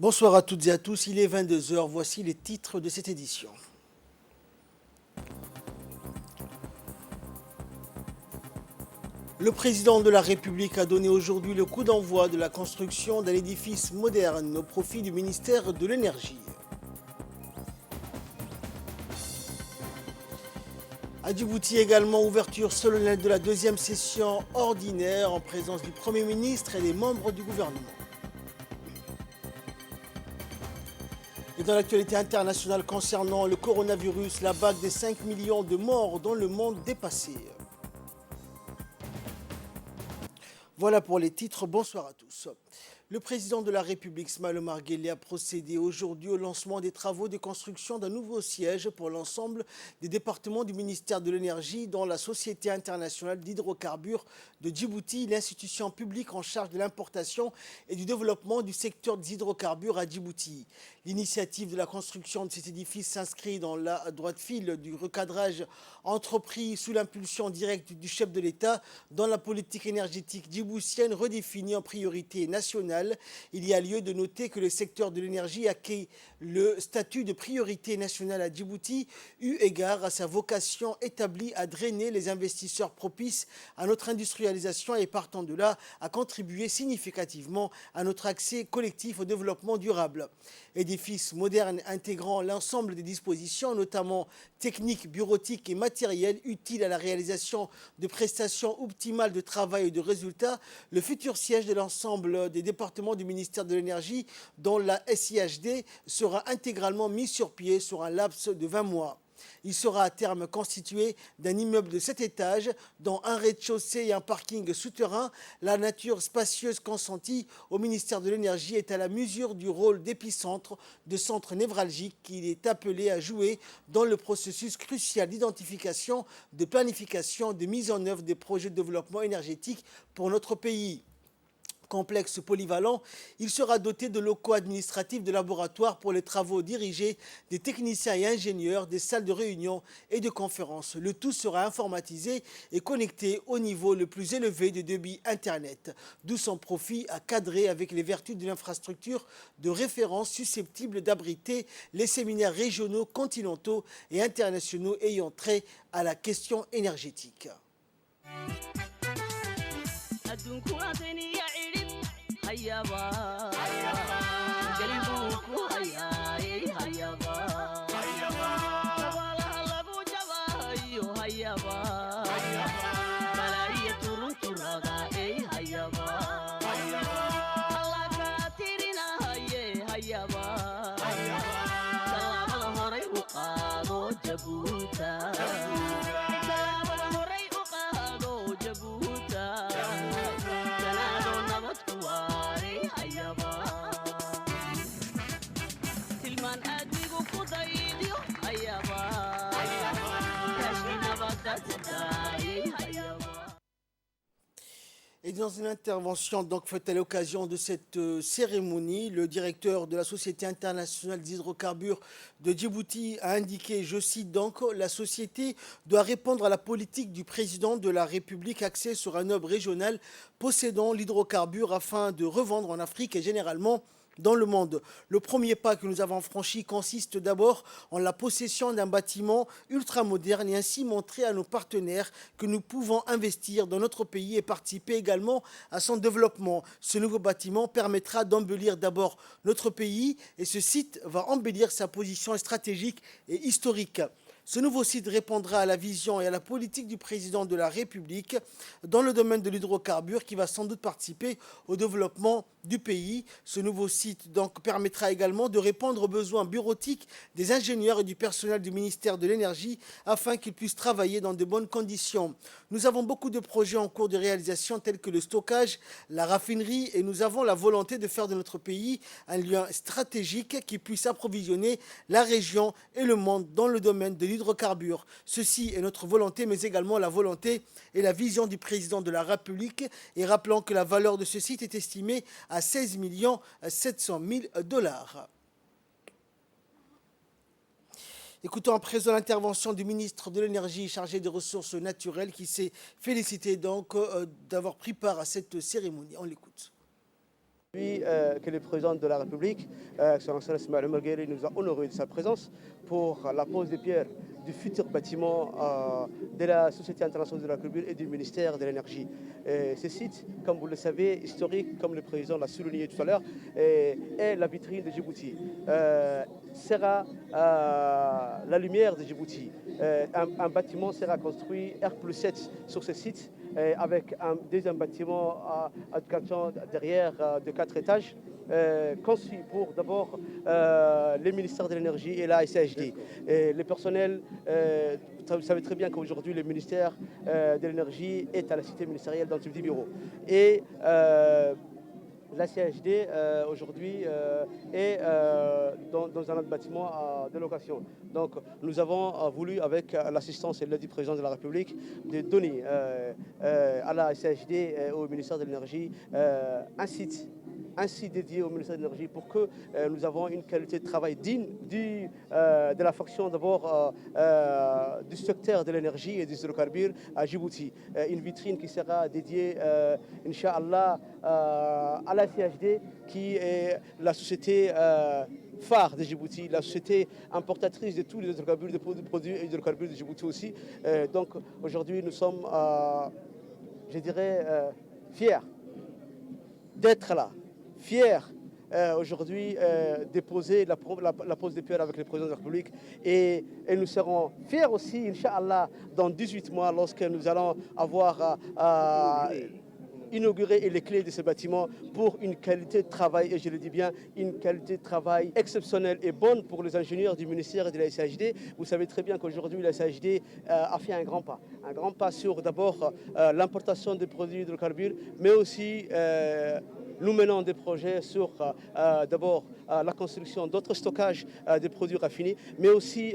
Bonsoir à toutes et à tous, il est 22 heures. Voici les titres de cette édition. Le président de la République a donné aujourd'hui le coup d'envoi de la construction d'un édifice moderne au profit du ministère de l'Énergie. À Djibouti également, ouverture solennelle de la deuxième session ordinaire en présence du Premier ministre et des membres du gouvernement. Et dans l'actualité internationale concernant le coronavirus, la vague des 5 millions de morts dans le monde dépassée. Voilà pour les titres, bonsoir à tous. Le président de la République, Ismaël Omar Guelleh, a procédé aujourd'hui au lancement des travaux de construction d'un nouveau siège pour l'ensemble des départements du ministère de l'Énergie dans la Société internationale d'hydrocarbures de Djibouti, l'institution publique en charge de l'importation et du développement du secteur des hydrocarbures à Djibouti. L'initiative de la construction de cet édifice s'inscrit dans la droite file du recadrage entrepris sous l'impulsion directe du chef de l'État dans la politique énergétique djiboutienne redéfinie en priorité nationale. Il y a lieu de noter que le secteur de l'énergie acquis le statut de priorité nationale à Djibouti, eu égard à sa vocation établie à drainer les investisseurs propices à notre industrialisation et partant de là à contribuer significativement à notre accès collectif au développement durable. Édifice moderne intégrant l'ensemble des dispositions, notamment techniques, bureautiques et matérielles utiles à la réalisation de prestations optimales de travail et de résultats, le futur siège de l'ensemble des départements du ministère de l'Énergie, dont la SIHD, sera intégralement mis sur pied sur un laps de 20 mois. Il sera à terme constitué d'un immeuble de 7 étages, dont un rez-de-chaussée et un parking souterrain. La nature spacieuse consentie au ministère de l'Énergie est à la mesure du rôle d'épicentre, de centre névralgique qu'il est appelé à jouer dans le processus crucial d'identification, de planification, de mise en œuvre des projets de développement énergétique pour notre pays. Complexe polyvalent, il sera doté de locaux administratifs, de laboratoires pour les travaux dirigés, des techniciens et ingénieurs, des salles de réunion et de conférences. Le tout sera informatisé et connecté au niveau le plus élevé de débit Internet, d'où son profit à cadrer avec les vertus de l'infrastructure de référence susceptible d'abriter les séminaires régionaux, continentaux et internationaux ayant trait à la question énergétique. Et dans une intervention donc faite à l'occasion de cette cérémonie, le directeur de la Société internationale d'hydrocarbures de Djibouti a indiqué, je cite donc, la société doit répondre à la politique du président de la République axée sur un hub régional possédant l'hydrocarbure afin de revendre en Afrique et généralement dans le monde. Le premier pas que nous avons franchi consiste d'abord en la possession d'un bâtiment ultramoderne et ainsi montrer à nos partenaires que nous pouvons investir dans notre pays et participer également à son développement. Ce nouveau bâtiment permettra d'embellir d'abord notre pays et ce site va embellir sa position stratégique et historique. Ce nouveau site répondra à la vision et à la politique du président de la République dans le domaine de l'hydrocarbure qui va sans doute participer au développement du pays. Ce nouveau site donc permettra également de répondre aux besoins bureautiques des ingénieurs et du personnel du ministère de l'Énergie afin qu'ils puissent travailler dans de bonnes conditions. Nous avons beaucoup de projets en cours de réalisation tels que le stockage, la raffinerie et nous avons la volonté de faire de notre pays un lieu stratégique qui puisse approvisionner la région et le monde dans le domaine de l'hydrocarbure. Ceci est notre volonté, mais également la volonté et la vision du président de la République. Et rappelons que la valeur de ce site est estimée à 16 700 000 $. Écoutons à présent l'intervention du ministre de l'Énergie chargé des ressources naturelles qui s'est félicité donc d'avoir pris part à cette cérémonie. On l'écoute. Que le président de la République, son Excellence Ismaël Omar Guelleh, nous a honoré de sa présence pour la pose des pierres du futur bâtiment de la Société internationale de l'agriculture et du ministère de l'Énergie. Ce site, comme vous le savez, historique, comme le président l'a souligné tout à l'heure, est la vitrine de Djibouti. Sera la lumière de Djibouti. Un bâtiment sera construit R+7 sur ce site avec un deuxième bâtiment à derrière de 4 étages. Conçu pour d'abord le ministère de l'Énergie et la SAHD. Le personnel, vous savez très bien qu'aujourd'hui le ministère de l'Énergie est à la cité ministérielle dans ce petit bureau. Et la CHD aujourd'hui est dans un autre bâtiment de location. Donc nous avons voulu, avec l'assistance et l'aide du président de la République, de donner à la CHD et au ministère de l'Énergie un site ainsi dédié au ministère de l'Énergie pour que nous avons une qualité de travail digne de la fonction d'abord du secteur de l'énergie et des hydrocarbures à Djibouti. Une vitrine qui sera dédiée, Inch'Allah, à la CHD qui est la société phare de Djibouti, la société importatrice de tous les hydrocarbures, de produits hydrocarbures de Djibouti aussi. Donc aujourd'hui nous sommes, je dirais, fiers d'être là. Fiers aujourd'hui de poser la pose des pierres avec le président de la République et nous serons fiers aussi, Inch'Allah, dans 18 mois lorsque nous allons avoir inauguré les clés de ce bâtiment pour une qualité de travail, et je le dis bien, une qualité de travail exceptionnelle et bonne pour les ingénieurs du ministère et de la SHD. Vous savez très bien qu'aujourd'hui la SHD a fait un grand pas sur d'abord l'importation des produits hydrocarbures, mais aussi nous menons des projets sur d'abord la construction d'autres stockages des produits raffinés, mais aussi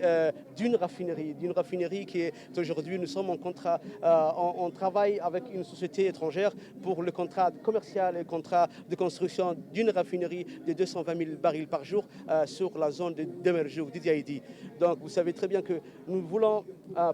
d'une raffinerie qui est aujourd'hui, nous sommes en contrat, on travaille avec une société étrangère pour le contrat commercial et le contrat de construction d'une raffinerie de 220 000 barils par jour sur la zone de Demerjouk, d'Idi. Donc vous savez très bien que nous voulons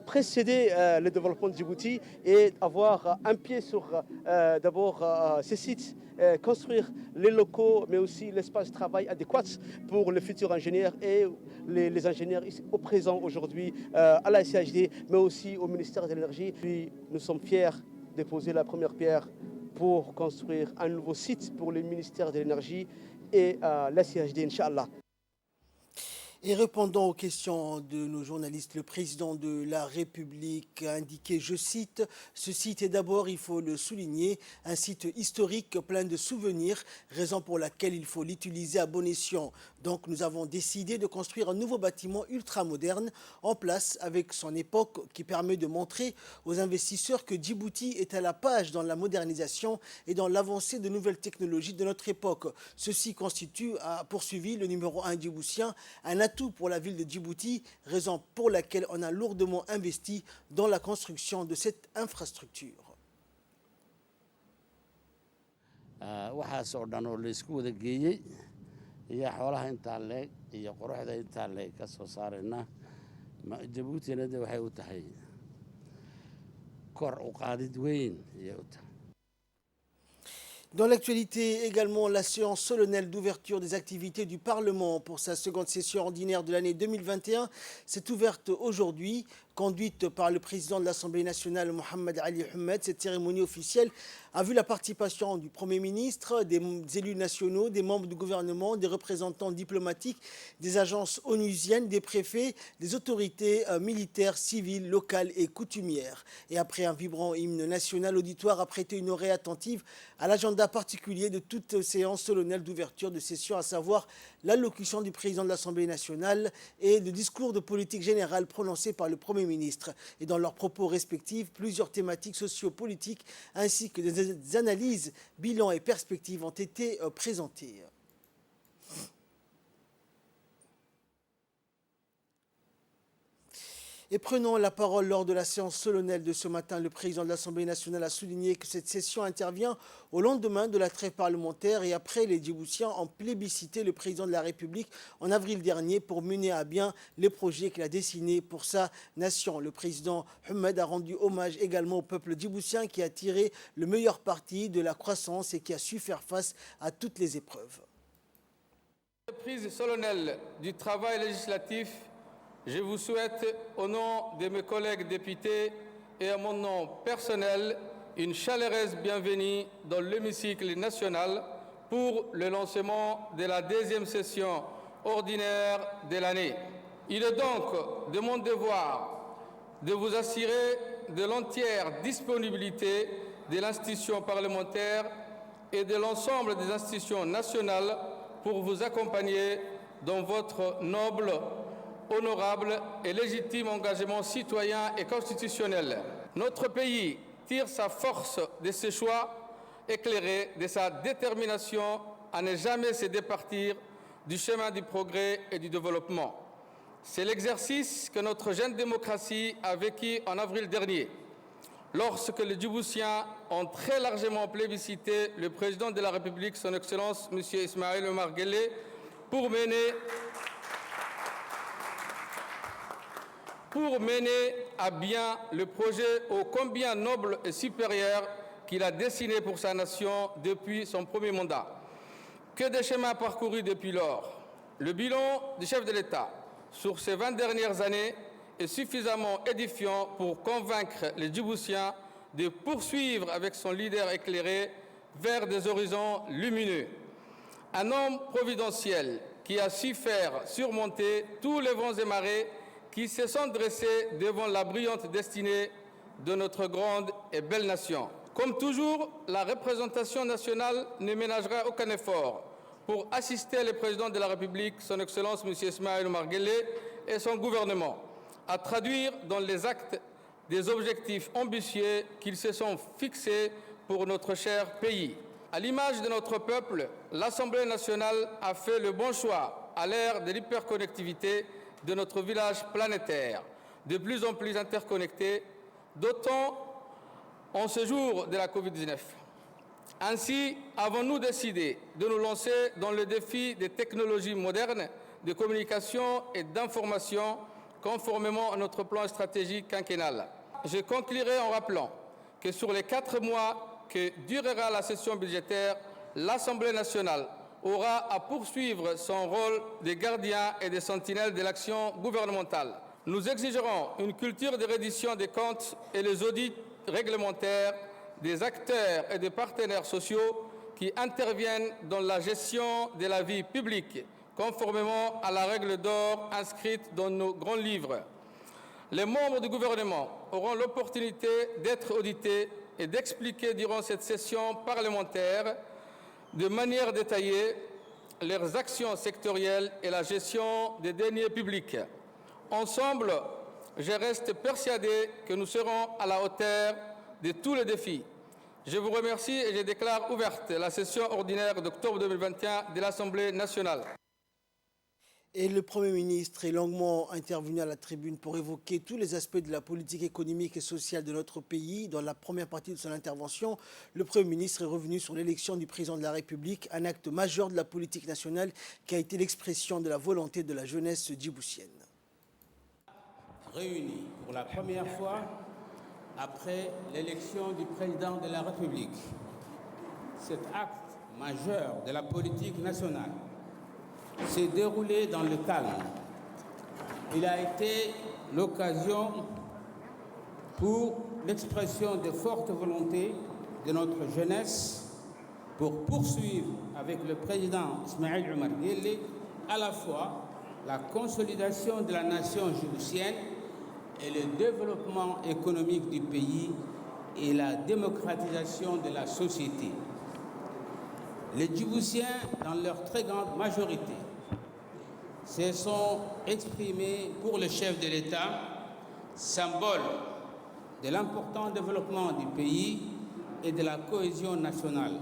précéder le développement de Djibouti et avoir un pied sur d'abord ces sites, construire les locaux, mais aussi l'espace de travail adéquat pour les futurs ingénieurs et les ingénieurs au présent aujourd'hui à la SHD, mais aussi au ministère de l'Énergie. Puis nous sommes fiers de poser la première pierre pour construire un nouveau site pour le ministère de l'Énergie et la SHD, Inch'Allah. Et répondant aux questions de nos journalistes, le président de la République a indiqué, je cite, « Ce site est d'abord, il faut le souligner, un site historique plein de souvenirs, raison pour laquelle il faut l'utiliser à bon escient. Donc nous avons décidé de construire un nouveau bâtiment ultra-moderne en place avec son époque qui permet de montrer aux investisseurs que Djibouti est à la page dans la modernisation et dans l'avancée de nouvelles technologies de notre époque. Ceci constitue, a poursuivi le numéro 1 djiboutien, un atout pour la ville de Djibouti, raison pour laquelle on a lourdement investi dans la construction de cette infrastructure. waxaas oo dhan oo laysku wada geeyey iyo xoolaha intaa leeg iyo quruxda intaa leeg ka soo saarayna Jabuutina de waxay u tahay kor u qaadid weyn ayay u tahay. Dans l'actualité également, la séance solennelle d'ouverture des activités du Parlement pour sa seconde session ordinaire de l'année 2021 s'est ouverte aujourd'hui, conduite par le président de l'Assemblée nationale, Mohamed Ali Ahmed. Cette cérémonie officielle a vu la participation du Premier ministre, des élus nationaux, des membres du gouvernement, des représentants diplomatiques, des agences onusiennes, des préfets, des autorités militaires, civiles, locales et coutumières. Et après un vibrant hymne national, l'auditoire a prêté une oreille attentive à l'agenda particulier de toute séance solennelle d'ouverture de session, à savoir l'allocution du président de l'Assemblée nationale et le discours de politique générale prononcé par le Premier ministre. Et dans leurs propos respectifs, plusieurs thématiques sociopolitiques ainsi que des analyses, bilans et perspectives ont été présentées. Et prenons la parole lors de la séance solennelle de ce matin. Le président de l'Assemblée nationale a souligné que cette session intervient au lendemain de la trêve parlementaire et après les Djiboutiens ont plébiscité le président de la République en avril dernier pour mener à bien les projets qu'il a dessinés pour sa nation. Le président Ahmed a rendu hommage également au peuple djiboutien qui a tiré le meilleur parti de la croissance et qui a su faire face à toutes les épreuves. Prise solennelle du travail législatif, je vous souhaite, au nom de mes collègues députés et à mon nom personnel, une chaleureuse bienvenue dans l'hémicycle national pour le lancement de la deuxième session ordinaire de l'année. Il est donc de mon devoir de vous assurer de l'entière disponibilité de l'institution parlementaire et de l'ensemble des institutions nationales pour vous accompagner dans votre noble, honorable et légitime engagement citoyen et constitutionnel. Notre pays tire sa force de ce choix éclairé, de sa détermination à ne jamais se départir du chemin du progrès et du développement. C'est l'exercice que notre jeune démocratie a vécu en avril dernier, lorsque les Djiboutiens ont très largement plébiscité le président de la République, son Excellence M. Ismaël Omar Guelleh, pour mener à bien le projet ô combien noble et supérieur qu'il a dessiné pour sa nation depuis son premier mandat. Que de chemins parcourus depuis lors. Le bilan du chef de l'État sur ces 20 dernières années est suffisamment édifiant pour convaincre les Djiboutiens de poursuivre avec son leader éclairé vers des horizons lumineux. Un homme providentiel qui a su faire surmonter tous les vents et marées qui se sont dressés devant la brillante destinée de notre grande et belle nation. Comme toujours, la représentation nationale ne ménagera aucun effort pour assister le président de la République, son Excellence M. Ismaël Omar Guelleh, et son gouvernement à traduire dans les actes des objectifs ambitieux qu'ils se sont fixés pour notre cher pays. À l'image de notre peuple, l'Assemblée nationale a fait le bon choix à l'ère de l'hyperconnectivité de notre village planétaire, de plus en plus interconnecté, d'autant en ce jour de la Covid-19. Ainsi, avons-nous décidé de nous lancer dans le défi des technologies modernes de communication et d'information conformément à notre plan stratégique quinquennal. Je conclurai en rappelant que sur les 4 mois que durera la session budgétaire, l'Assemblée nationale aura à poursuivre son rôle de gardien et de sentinelle de l'action gouvernementale. Nous exigerons une culture de reddition des comptes et les audits réglementaires des acteurs et des partenaires sociaux qui interviennent dans la gestion de la vie publique, conformément à la règle d'or inscrite dans nos grands livres. Les membres du gouvernement auront l'opportunité d'être audités et d'expliquer durant cette session parlementaire de manière détaillée leurs actions sectorielles et la gestion des deniers publics. Ensemble, je reste persuadé que nous serons à la hauteur de tous les défis. Je vous remercie et je déclare ouverte la session ordinaire d'octobre 2021 de l'Assemblée nationale. Et le Premier ministre est longuement intervenu à la tribune pour évoquer tous les aspects de la politique économique et sociale de notre pays. Dans la première partie de son intervention, le Premier ministre est revenu sur l'élection du président de la République, un acte majeur de la politique nationale qui a été l'expression de la volonté de la jeunesse djiboutienne. Réunis pour la première fois après l'élection du président de la République. Cet acte majeur de la politique nationale s'est déroulé dans le calme. Il a été l'occasion pour l'expression de forte volonté de notre jeunesse pour poursuivre avec le président Ismaël Omar Guelleh à la fois la consolidation de la nation djiboutienne et le développement économique du pays et la démocratisation de la société. Les Djiboutiens, dans leur très grande majorité, se sont exprimés pour le chef de l'État, symbole de l'important développement du pays et de la cohésion nationale.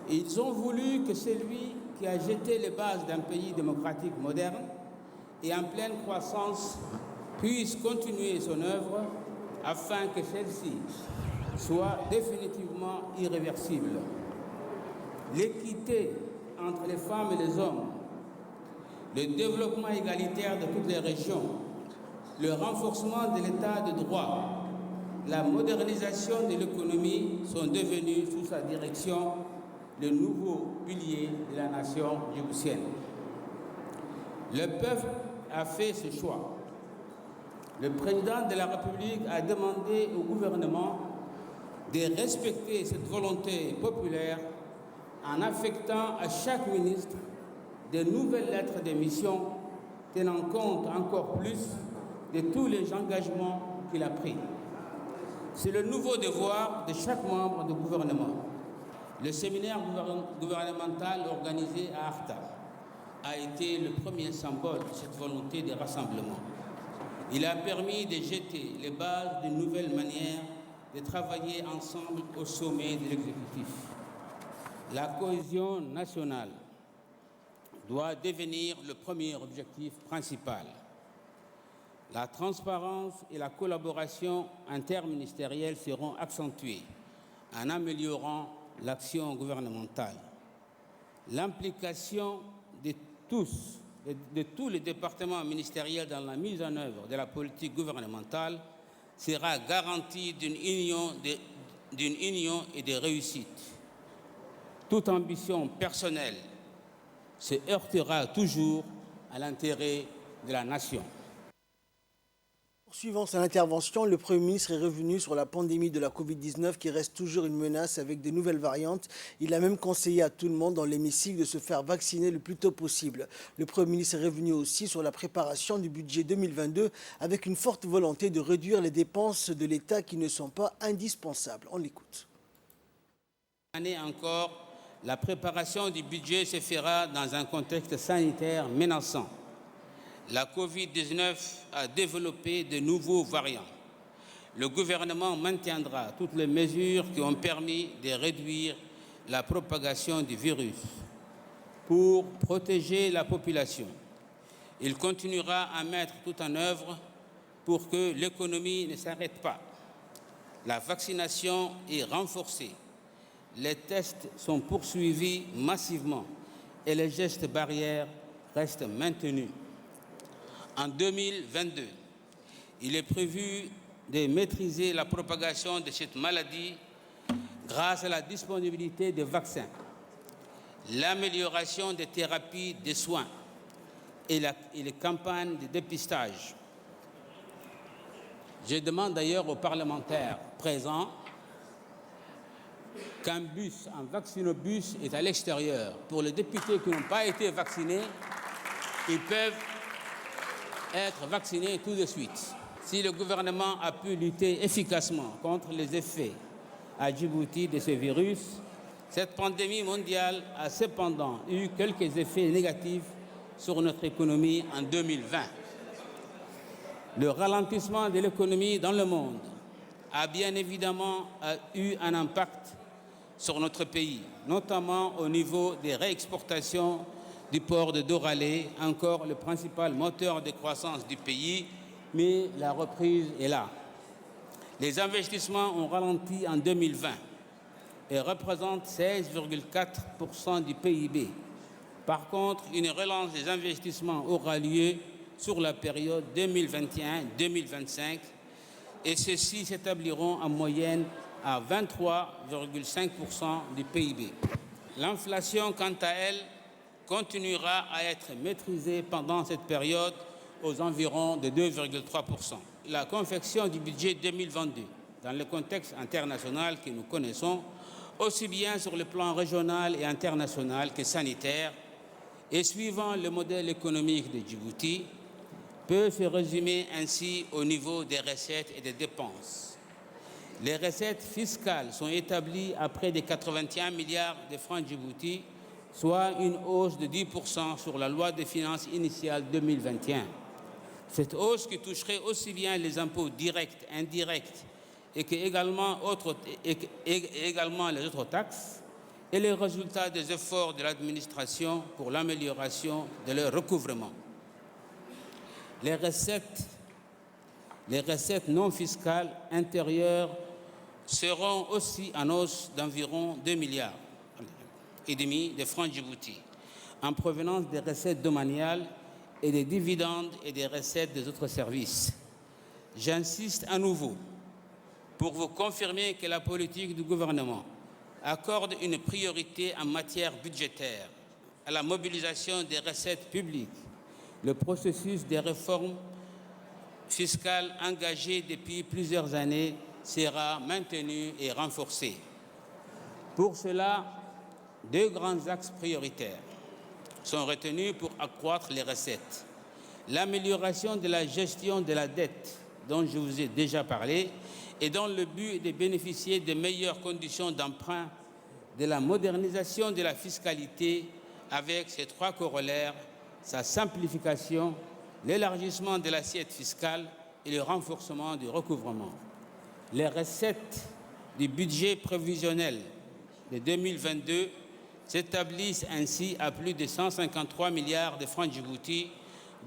Et ils ont voulu que celui qui a jeté les bases d'un pays démocratique moderne et en pleine croissance puisse continuer son œuvre afin que celle-ci soit définitivement irréversible. L'équité entre les femmes et les hommes, le développement égalitaire de toutes les régions, le renforcement de l'état de droit, la modernisation de l'économie sont devenus sous sa direction le nouveau pilier de la nation djiboutienne. Le peuple a fait ce choix. Le président de la République a demandé au gouvernement de respecter cette volonté populaire en affectant à chaque ministre de nouvelles lettres de mission tenant compte encore plus de tous les engagements qu'il a pris. C'est le nouveau devoir de chaque membre du gouvernement. Le séminaire gouvernemental organisé à Arta a été le premier symbole de cette volonté de rassemblement. Il a permis de jeter les bases d'une nouvelle manière de travailler ensemble au sommet de l'exécutif. La cohésion nationale doit devenir le premier objectif principal. La transparence et la collaboration interministérielle seront accentuées en améliorant l'action gouvernementale. L'implication de tous les départements ministériels dans la mise en œuvre de la politique gouvernementale sera garantie d'une union et de réussite. Toute ambition personnelle se heurtera toujours à l'intérêt de la nation. Poursuivant son intervention, le Premier ministre est revenu sur la pandémie de la Covid-19 qui reste toujours une menace avec de nouvelles variantes. Il a même conseillé à tout le monde dans l'hémicycle de se faire vacciner le plus tôt possible. Le Premier ministre est revenu aussi sur la préparation du budget 2022 avec une forte volonté de réduire les dépenses de l'État qui ne sont pas indispensables. On l'écoute. Cette année encore, la préparation du budget se fera dans un contexte sanitaire menaçant. La Covid-19 a développé de nouveaux variants. Le gouvernement maintiendra toutes les mesures qui ont permis de réduire la propagation du virus. Pour protéger la population, il continuera à mettre tout en œuvre pour que l'économie ne s'arrête pas. La vaccination est renforcée. Les tests sont poursuivis massivement et les gestes barrières restent maintenus. En 2022, il est prévu de maîtriser la propagation de cette maladie grâce à la disponibilité de vaccins, l'amélioration des thérapies de soins et les campagnes de dépistage. Je demande d'ailleurs aux parlementaires présents qu'un bus, un vaccinobus est à l'extérieur. Pour les députés qui n'ont pas été vaccinés, ils peuvent être vaccinés tout de suite. Si le gouvernement a pu lutter efficacement contre les effets à Djibouti de ce virus, cette pandémie mondiale a cependant eu quelques effets négatifs sur notre économie en 2020. Le ralentissement de l'économie dans le monde a bien évidemment eu un impact sur notre pays, notamment au niveau des réexportations du port de Doralé, encore le principal moteur de croissance du pays, mais la reprise est là. Les investissements ont ralenti en 2020 et représentent 16,4% du PIB. Par contre, une relance des investissements aura lieu sur la période 2021-2025 et ceux-ci s'établiront en moyenne à 23,5% du PIB. L'inflation, quant à elle, continuera à être maîtrisée pendant cette période aux environs de 2,3%. La confection du budget 2022, dans le contexte international que nous connaissons, aussi bien sur le plan régional et international que sanitaire, et suivant le modèle économique de Djibouti, peut se résumer ainsi au niveau des recettes et des dépenses. Les recettes fiscales sont établies à près de 81 milliards de francs Djibouti, soit une hausse de 10% sur la loi des finances initiale 2021. Cette hausse qui toucherait aussi bien les impôts directs, indirects et également les autres taxes et les résultats des efforts de l'administration pour l'amélioration de leur recouvrement. Les recettes Les recettes non fiscales intérieures seront aussi en hausse d'environ 2,5 milliards de francs Djibouti, en provenance des recettes domaniales et des dividendes et des recettes des autres services. J'insiste à nouveau pour vous confirmer que la politique du gouvernement accorde une priorité en matière budgétaire à la mobilisation des recettes publiques. Le processus des réformes fiscales engagées depuis plusieurs années sera maintenu et renforcé. Pour cela, 2 grands axes prioritaires sont retenus pour accroître les recettes. L'amélioration de la gestion de la dette, dont je vous ai déjà parlé, et dont le but est de bénéficier de meilleures conditions d'emprunt, de la modernisation de la fiscalité avec ses 3 corollaires, sa simplification, l'élargissement de l'assiette fiscale et le renforcement du recouvrement. Les recettes du budget prévisionnel de 2022 s'établissent ainsi à plus de 153 milliards de francs Djibouti,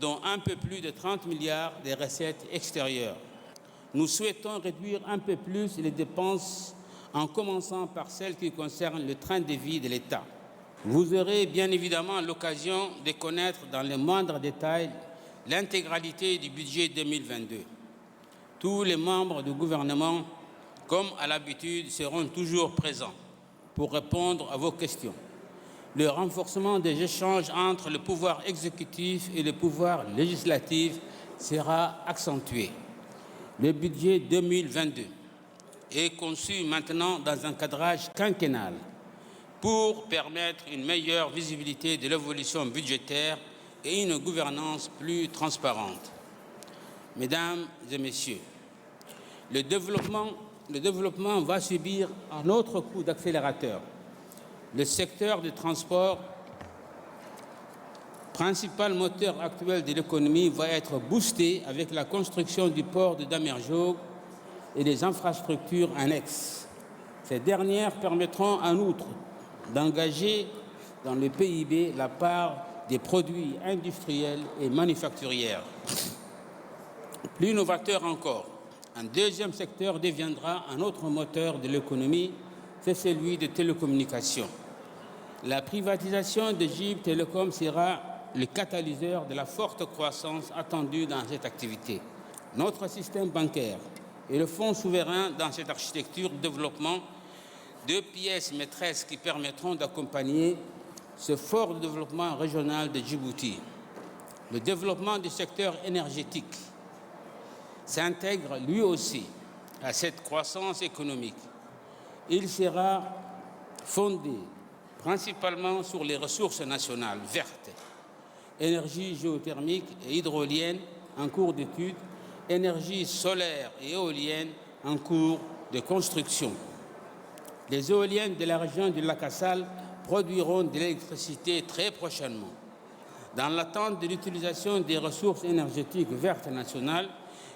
dont un peu plus de 30 milliards de recettes extérieures. Nous souhaitons réduire un peu plus les dépenses en commençant par celles qui concernent le train de vie de l'État. Vous aurez bien évidemment l'occasion de connaître dans les moindres détails l'intégralité du budget 2022. Tous les membres du gouvernement, comme à l'habitude, seront toujours présents pour répondre à vos questions. Le renforcement des échanges entre le pouvoir exécutif et le pouvoir législatif sera accentué. Le budget 2022 est conçu maintenant dans un cadrage quinquennal pour permettre une meilleure visibilité de l'évolution budgétaire et une gouvernance plus transparente. Mesdames et messieurs, le développement va subir un autre coup d'accélérateur. Le secteur du transport, principal moteur actuel de l'économie, va être boosté avec la construction du port de Damerjog et des infrastructures annexes. Ces dernières permettront en outre d'engager dans le PIB la part des produits industriels et manufacturiers. Plus novateur encore, un deuxième secteur deviendra un autre moteur de l'économie, c'est celui des télécommunications. La privatisation de GIP Telecom sera le catalyseur de la forte croissance attendue dans cette activité. Notre système bancaire et le fonds souverain dans cette architecture de développement, 2 pièces maîtresses qui permettront d'accompagner ce fort développement régional de Djibouti. Le développement du secteur énergétique s'intègre lui aussi à cette croissance économique. Il sera fondé principalement sur les ressources nationales vertes, énergie géothermique et hydrolienne en cours d'étude, énergie solaire et éolienne en cours de construction. Les éoliennes de la région du lac Assal produiront de l'électricité très prochainement. Dans l'attente de l'utilisation des ressources énergétiques vertes nationales,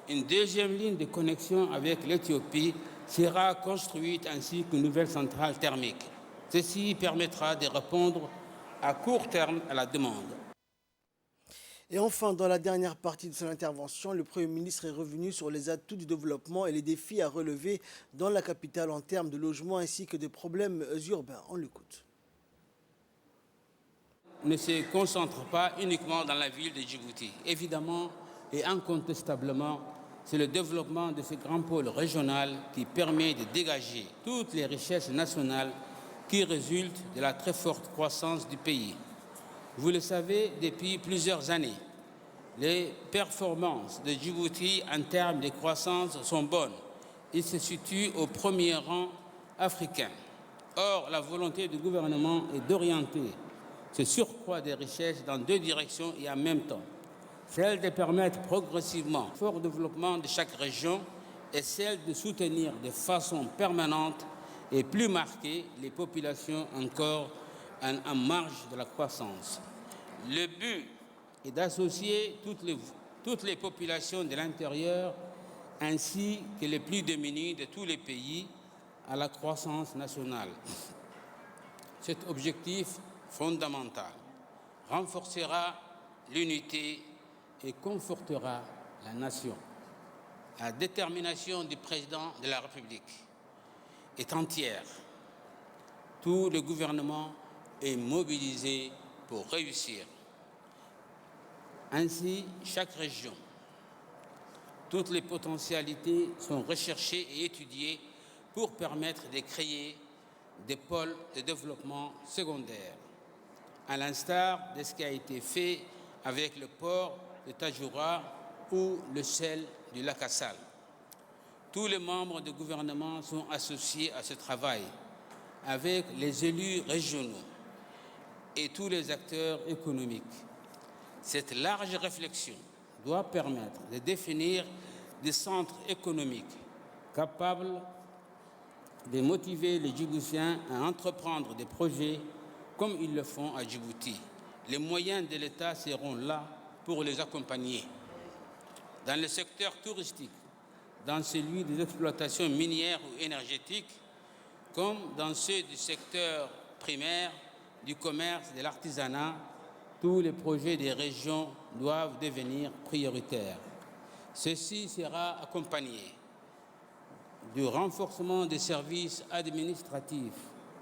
une deuxième ligne de connexion avec l'Éthiopie sera construite ainsi qu'une nouvelle centrale thermique. Ceci permettra de répondre à court terme à la demande. Et enfin, dans la dernière partie de son intervention, le Premier ministre est revenu sur les atouts du développement et les défis à relever dans la capitale en termes de logement ainsi que des problèmes urbains. On l'écoute. Ne se concentre pas uniquement dans la ville de Djibouti. Évidemment et incontestablement, c'est le développement de ce grand pôle régional qui permet de dégager toutes les richesses nationales qui résultent de la très forte croissance du pays. Vous le savez, depuis plusieurs années, les performances de Djibouti en termes de croissance sont bonnes. Il se situe au premier rang africain. Or, la volonté du gouvernement est d'orienter ce surcroît des richesses dans 2 directions et en même temps. Celle de permettre progressivement le fort développement de chaque région et celle de soutenir de façon permanente et plus marquée les populations encore en marge de la croissance. Le but est d'associer toutes les populations de l'intérieur ainsi que les plus démunis de tous les pays à la croissance nationale. Cet objectif fondamental renforcera l'unité et confortera la nation. La détermination du président de la République est entière. Tout le gouvernement est mobilisé pour réussir. Ainsi, chaque région, toutes les potentialités sont recherchées et étudiées pour permettre de créer des pôles de développement secondaire, à l'instar de ce qui a été fait avec le port de Tajoura ou le sel du lac Assal. Tous les membres du gouvernement sont associés à ce travail avec les élus régionaux et tous les acteurs économiques. Cette large réflexion doit permettre de définir des centres économiques capables de motiver les Djiboutiens à entreprendre des projets comme ils le font à Djibouti. Les moyens de l'État seront là pour les accompagner. Dans le secteur touristique, dans celui des exploitations minières ou énergétiques, comme dans ceux du secteur primaire, du commerce, de l'artisanat, tous les projets des régions doivent devenir prioritaires. Ceci sera accompagné du renforcement des services administratifs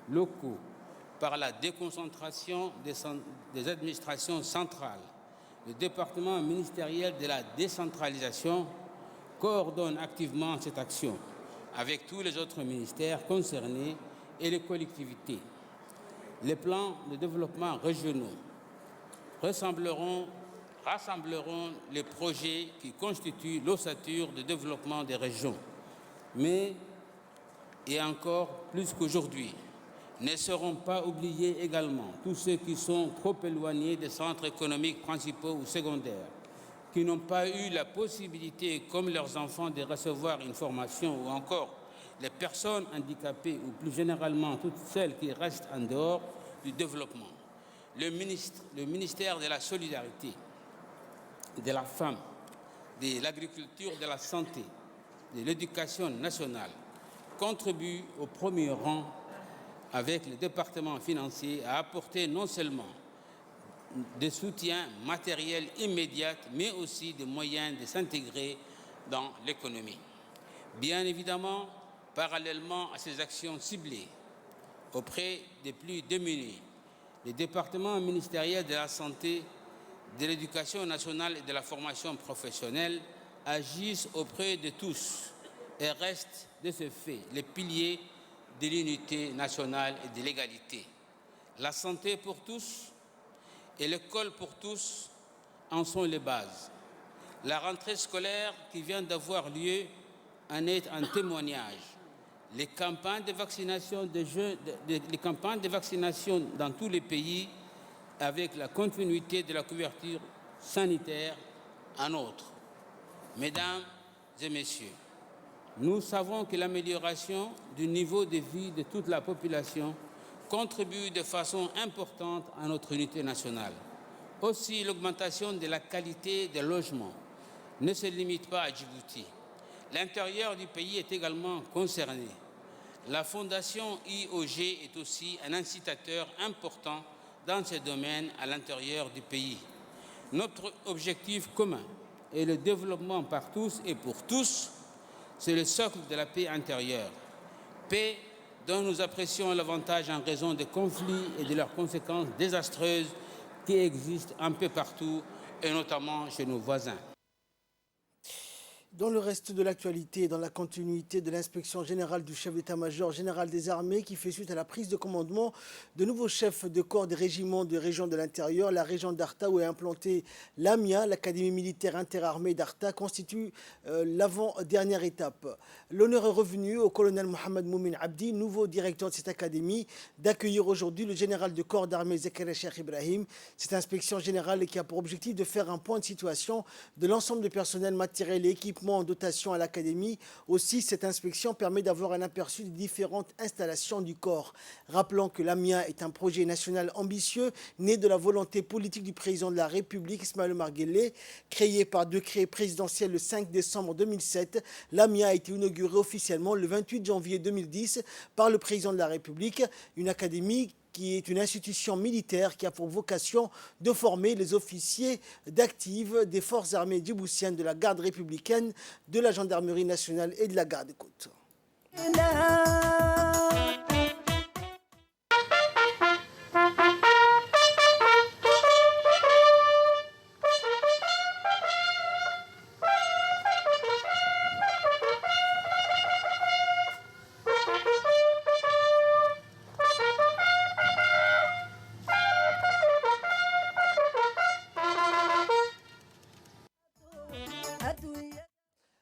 locaux par la déconcentration des administrations centrales. Le département ministériel de la décentralisation coordonne activement cette action avec tous les autres ministères concernés et les collectivités. Les plans de développement régionaux rassembleront les projets qui constituent l'ossature de développement des régions. Mais, et encore plus qu'aujourd'hui, ne seront pas oubliés également tous ceux qui sont trop éloignés des centres économiques principaux ou secondaires, qui n'ont pas eu la possibilité, comme leurs enfants, de recevoir une formation, ou encore les personnes handicapées, ou plus généralement toutes celles qui restent en dehors du développement. Le ministère de la Solidarité, de la Femme, de l'Agriculture, de la Santé, de l'Éducation nationale contribue au premier rang avec le département financier à apporter non seulement des soutiens matériels immédiats, mais aussi des moyens de s'intégrer dans l'économie. Bien évidemment, parallèlement à ces actions ciblées auprès des plus démunis, les départements ministériels de la Santé, de l'Éducation nationale et de la formation professionnelle agissent auprès de tous et restent de ce fait les piliers de l'unité nationale et de l'égalité. La santé pour tous et l'école pour tous en sont les bases. La rentrée scolaire qui vient d'avoir lieu en est un témoignage. Les campagnes de vaccination dans tous les pays avec la continuité de la couverture sanitaire en outre. Mesdames et messieurs, nous savons que l'amélioration du niveau de vie de toute la population contribue de façon importante à notre unité nationale. Aussi, l'augmentation de la qualité des logements ne se limite pas à Djibouti. L'intérieur du pays est également concerné. La Fondation IOG est aussi un incitateur important dans ce domaine à l'intérieur du pays. Notre objectif commun est le développement par tous et pour tous. C'est le socle de la paix intérieure. Paix dont nous apprécions l'avantage en raison des conflits et de leurs conséquences désastreuses qui existent un peu partout, et notamment chez nos voisins. Dans le reste de l'actualité, dans la continuité de l'inspection générale du chef d'état-major général des armées qui fait suite à la prise de commandement de nouveaux chefs de corps des régiments de région de l'intérieur, la région d'Arta où est implantée l'AMIA, l'Académie militaire interarmée d'Arta, constitue l'avant-dernière étape. L'honneur est revenu au colonel Mohamed Moumin Abdi, nouveau directeur de cette académie, d'accueillir aujourd'hui le général de corps d'armée Zakaria Cheikh Ibrahim. Cette inspection générale qui a pour objectif de faire un point de situation de l'ensemble du personnel matériel et équipement en dotation à l'Académie. Aussi, cette inspection permet d'avoir un aperçu des différentes installations du corps. Rappelons que l'AMIA est un projet national ambitieux, né de la volonté politique du président de la République, Ismaël Omar Guelleh. Créé par décret présidentiel le 5 décembre 2007, l'AMIA a été inaugurée officiellement le 28 janvier 2010 par le président de la République. Une académie qui est une institution militaire qui a pour vocation de former les officiers d'active des forces armées djiboutiennes, de la garde républicaine, de la gendarmerie nationale et de la garde-côte.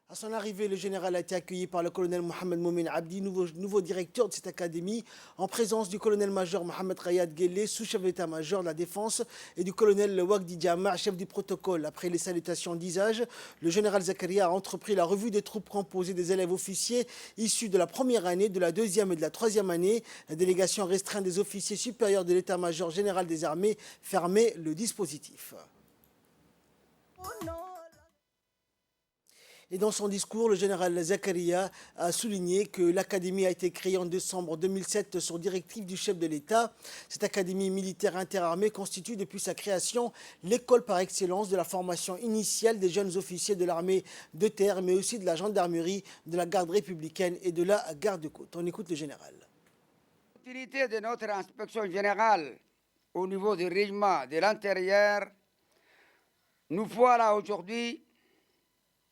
À son arrivée, le général a été accueilli par le colonel Mohamed Moumin Abdi, nouveau directeur de cette académie, en présence du colonel-major Mohamed Rayad Guelleh, sous-chef d'état-major de la défense, et du colonel Wagdi Diama, chef du protocole. Après les salutations d'usage, le général Zakaria a entrepris la revue des troupes composées des élèves officiers issus de la première année, de la deuxième et de la troisième année. La délégation restreinte des officiers supérieurs de l'état-major général des armées fermait le dispositif. Et dans son discours, le général Zakaria a souligné que l'académie a été créée en décembre 2007 sur directive du chef de l'État. Cette académie militaire interarmée constitue depuis sa création l'école par excellence de la formation initiale des jeunes officiers de l'armée de terre, mais aussi de la gendarmerie, de la garde républicaine et de la garde-côte. On écoute le général. L'utilité de notre inspection générale au niveau du régiment de l'intérieur, nous voilà aujourd'hui.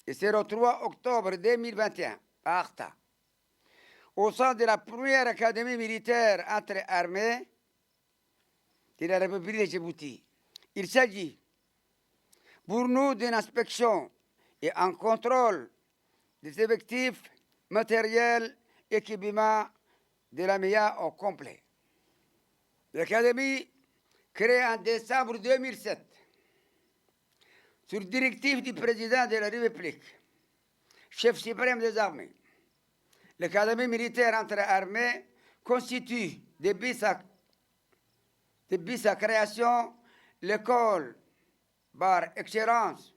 Et c'est le 3 octobre 2021, à Arta, au sein de la première académie militaire entre armées de la République de Djibouti. Il s'agit pour nous d'une inspection et un contrôle des effectifs matériels, équipements de la MIA au complet. L'académie, créée en décembre 2007, sur directive du président de la République, chef suprême des armées, l'académie militaire entre armées constitue, depuis sa création, l'école par excellence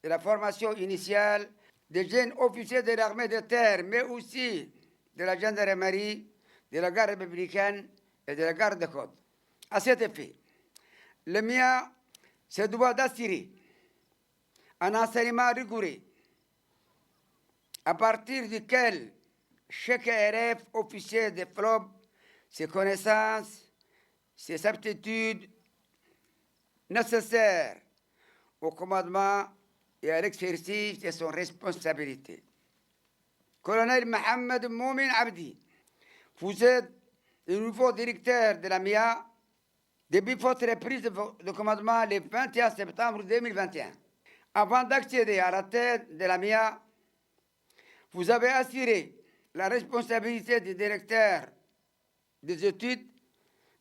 de la formation initiale des jeunes officiers de l'armée de terre, mais aussi de la gendarmerie, de la garde républicaine et de la garde-côte. À cet effet, le MIA se doit d'assurer un enseignement rigoureux, à partir duquel chaque élève officier développe ses connaissances, ses aptitudes nécessaires au commandement et à l'exercice de son responsabilité. Colonel Mohamed Moumin Abdi, vous êtes le nouveau directeur de la MIA depuis votre prise de commandement le 21 septembre 2021. Avant d'accéder à la tête de la MIA, vous avez assuré la responsabilité du directeur des études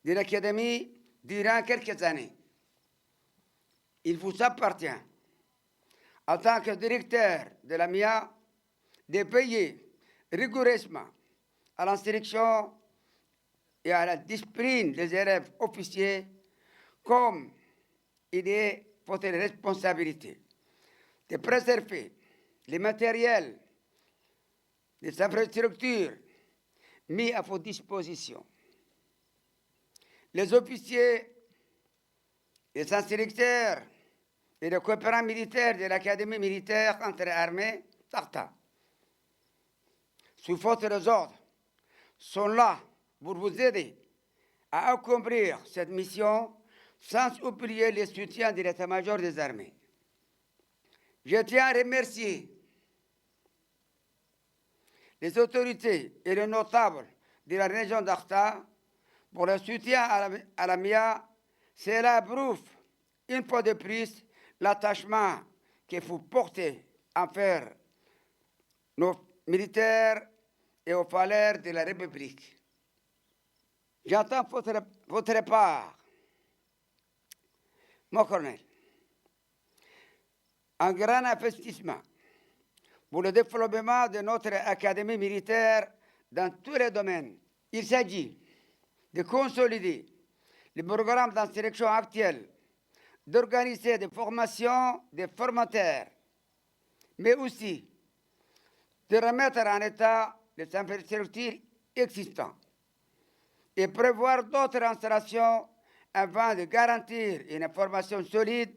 de l'académie durant quelques années. Il vous appartient, en tant que directeur de la MIA, de veiller rigoureusement à l'instruction et à la discipline des élèves officiers, comme il est votre responsabilité de préserver les matériels, les infrastructures mis à votre disposition. Les officiers, les instructeurs et les coopérants militaires de l'Académie militaire entre armées, Tarta, sous votre ordre, sont là pour vous aider à accomplir cette mission sans oublier le soutien de l'état-major des armées. Je tiens à remercier les autorités et les notables de la région d'Arta pour le soutien à la MIA. Cela prouve une fois de plus l'attachement que vous portez envers nos militaires et aux valeurs de la République. J'entends votre part, mon colonel, un grand investissement pour le développement de notre académie militaire dans tous les domaines. Il s'agit de consolider le programme d'instruction actuel, d'organiser des formations des formateurs, mais aussi de remettre en état les infrastructures existantes, et prévoir d'autres installations afin de garantir une formation solide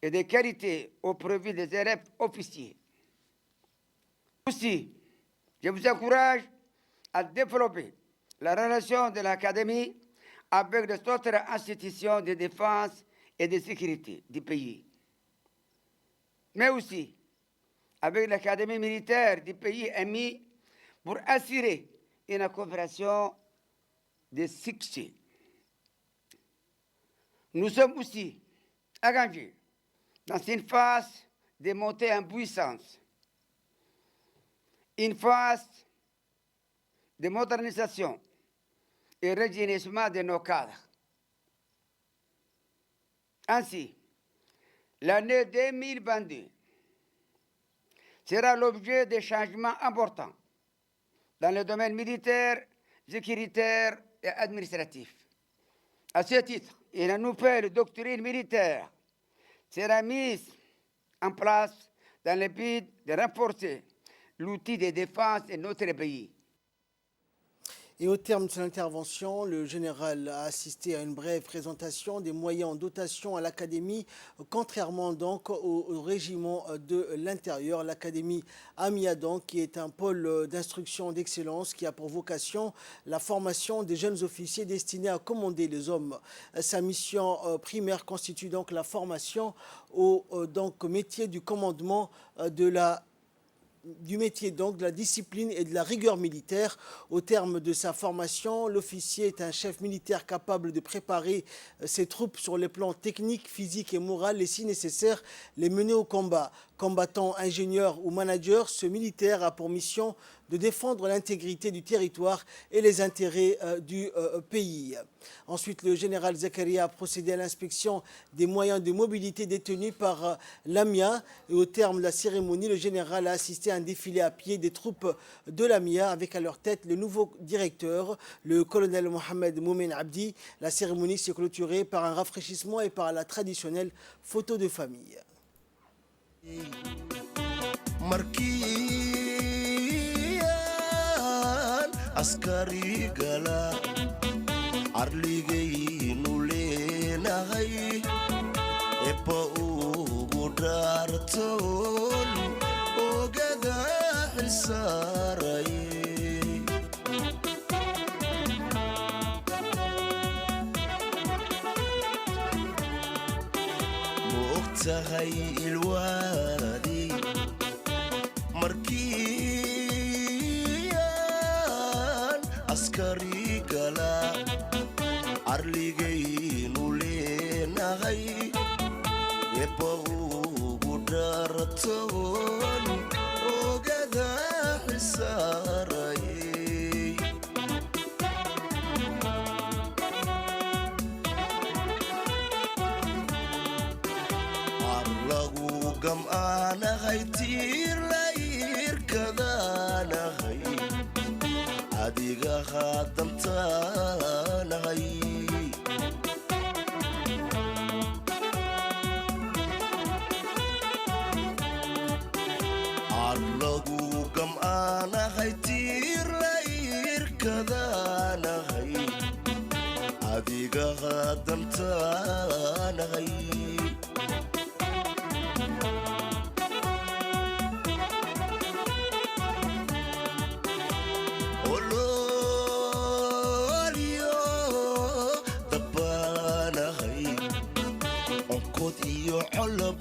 et de qualité au profit des élèves officiers. Aussi, je vous encourage à développer la relation de l'Académie avec les autres institutions de défense et de sécurité du pays, mais aussi avec l'Académie militaire du pays ami pour assurer une coopération de succès. Nous sommes aussi engagés dans une phase de montée en puissance, une phase de modernisation et rajeunissement de nos cadres. Ainsi, l'année 2022 sera l'objet de changements importants dans le domaine militaire, sécuritaire et administratif. À ce titre, une nouvelle doctrine militaire sera mise en place dans le but de renforcer l'outil de défense de notre pays. Et au terme de son intervention, le général a assisté à une brève présentation des moyens en dotation à l'Académie, contrairement donc au régiment de l'intérieur. L'Académie Amiadan, qui est un pôle d'instruction d'excellence qui a pour vocation la formation des jeunes officiers destinés à commander les hommes. Sa mission primaire constitue donc la formation au métier du commandement du métier donc de la discipline et de la rigueur militaire. Au terme de sa formation, l'officier est un chef militaire capable de préparer ses troupes sur les plans techniques, physiques et moral et si nécessaire les mener au combat. Combattant, ingénieur ou manager, ce militaire a pour mission de défendre l'intégrité du territoire et les intérêts du pays. Ensuite, le général Zakaria a procédé à l'inspection des moyens de mobilité détenus par l'AMIA. Et au terme de la cérémonie, le général a assisté à un défilé à pied des troupes de l'AMIA avec à leur tête le nouveau directeur, le colonel Mohamed Moumen Abdi. La cérémonie s'est clôturée par un rafraîchissement et par la traditionnelle photo de famille. askari gala arligaynu leenahay eba ugu dhaartoon ogada xilsaaraye ma ogtahay ilwaadi markiyan askari gala arligaynu leenahay eba ugu dhaartoon ogada xisaaraye arlagu gam'aanahay tiirlayrkadaanahay adiga hadantaanahay arlagu gam'aanahay tiirlayrkadaanahay adiga hadantaanahay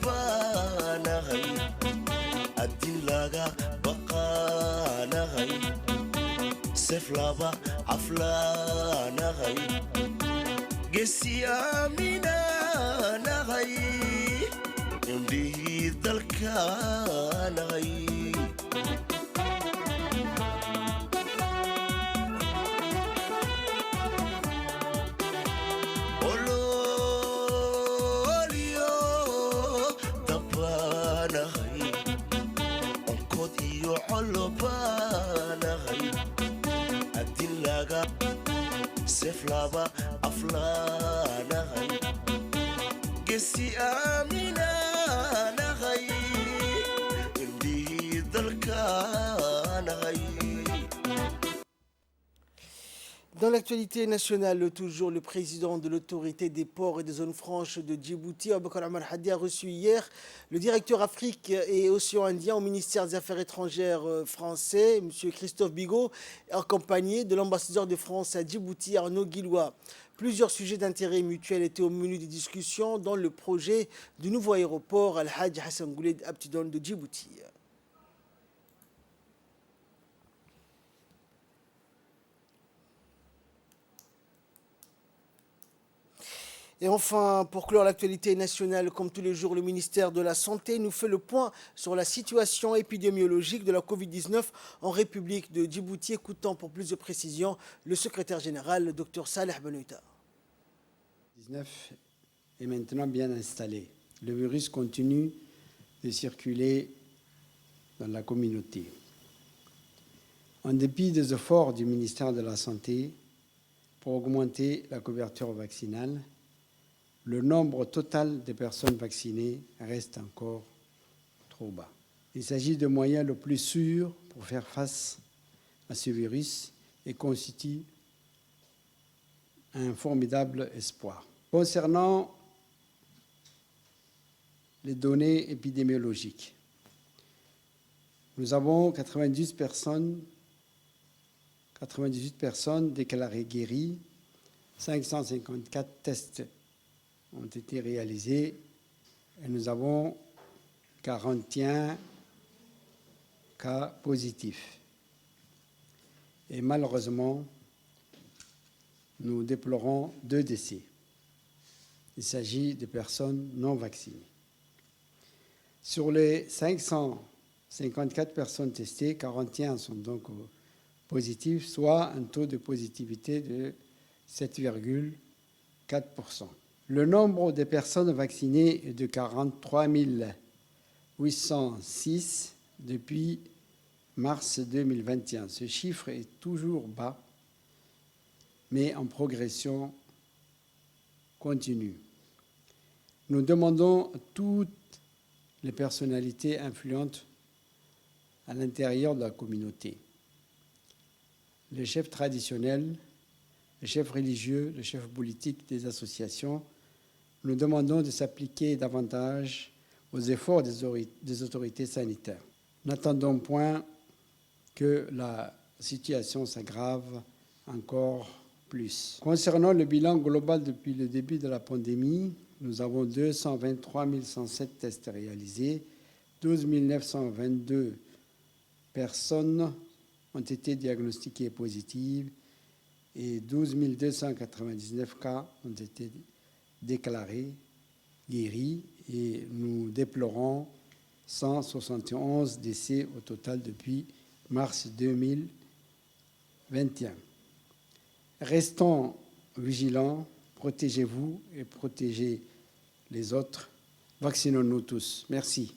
colabaanahay adin laga baqaanahay sef laba aflaanahay gesiyaaminaanahay indhihii dalkaanahay seflaba aflaanahay gesi aaminaanahay indhihii dalkaanahay. Dans l'actualité nationale, toujours, le président de l'autorité des ports et des zones franches de Djibouti, Aboubakar Omar Hadi, a reçu hier le directeur Afrique et Océan Indien au ministère des Affaires étrangères français, M. Christophe Bigot, accompagné de l'ambassadeur de France à Djibouti, Arnaud Guillois. Plusieurs sujets d'intérêt mutuel étaient au menu des discussions dans le projet du nouveau aéroport Al-Hajj Hassan Gouled Abtidon de Djibouti. Et enfin, pour clore l'actualité nationale, comme tous les jours, le ministère de la Santé nous fait le point sur la situation épidémiologique de la Covid-19 en République de Djibouti. Écoutons pour plus de précisions le secrétaire général, le Dr Saleh Benoïta. Le Covid-19 est maintenant bien installé. Le virus continue de circuler dans la communauté. En dépit des efforts du ministère de la Santé pour augmenter la couverture vaccinale, le nombre total de personnes vaccinées reste encore trop bas. Il s'agit de moyens le plus sûrs pour faire face à ce virus et constitue un formidable espoir. Concernant les données épidémiologiques, nous avons 98 personnes déclarées guéries, 554 tests ont été réalisés et nous avons 41 cas positifs. Et malheureusement, nous déplorons 2 décès. Il s'agit de personnes non vaccinées. Sur les 554 personnes testées, 41 sont donc positifs, soit un taux de positivité de 7,4%. Le nombre de personnes vaccinées est de 43 806 depuis mars 2021. Ce chiffre est toujours bas, mais en progression continue. Nous demandons à toutes les personnalités influentes à l'intérieur de la communauté, les chefs traditionnels, les chefs religieux, les chefs politiques des associations, nous demandons de s'appliquer davantage aux efforts des autorités sanitaires. N'attendons point que la situation s'aggrave encore plus. Concernant le bilan global depuis le début de la pandémie, nous avons 223 107 tests réalisés, 12 922 personnes ont été diagnostiquées positives et 12 299 cas ont été déclarés guéris et nous déplorons 171 décès au total depuis mars 2021. Restons vigilants, protégez-vous et protégez les autres. Vaccinons-nous tous. Merci.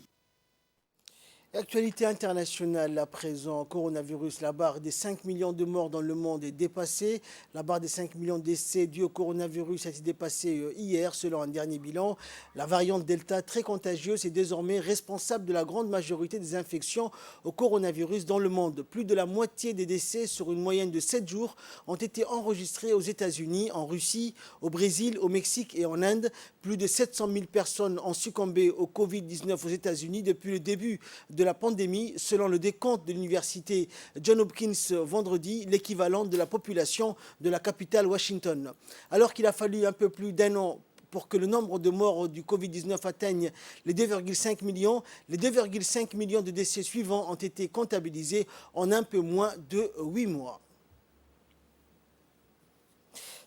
Actualité internationale à présent, coronavirus, la barre des 5 millions de morts dans le monde est dépassée. La barre des 5 millions de décès dus au coronavirus a été dépassée hier selon un dernier bilan. La variante Delta, très contagieuse, est désormais responsable de la grande majorité des infections au coronavirus dans le monde. Plus de la moitié des décès sur une moyenne de 7 jours ont été enregistrés aux États-Unis, en Russie, au Brésil, au Mexique et en Inde. Plus de 700 000 personnes ont succombé au Covid-19 aux États-Unis depuis le début de la pandémie, selon le décompte de l'université Johns Hopkins vendredi, l'équivalent de la population de la capitale Washington. Alors qu'il a fallu un peu plus d'1 an pour que le nombre de morts du Covid-19 atteigne les 2,5 millions, les 2,5 millions de décès suivants ont été comptabilisés en un peu moins de 8 mois.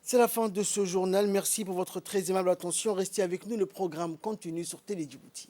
C'est la fin de ce journal. Merci pour votre très aimable attention. Restez avec nous, le programme continue sur Télé Djibouti.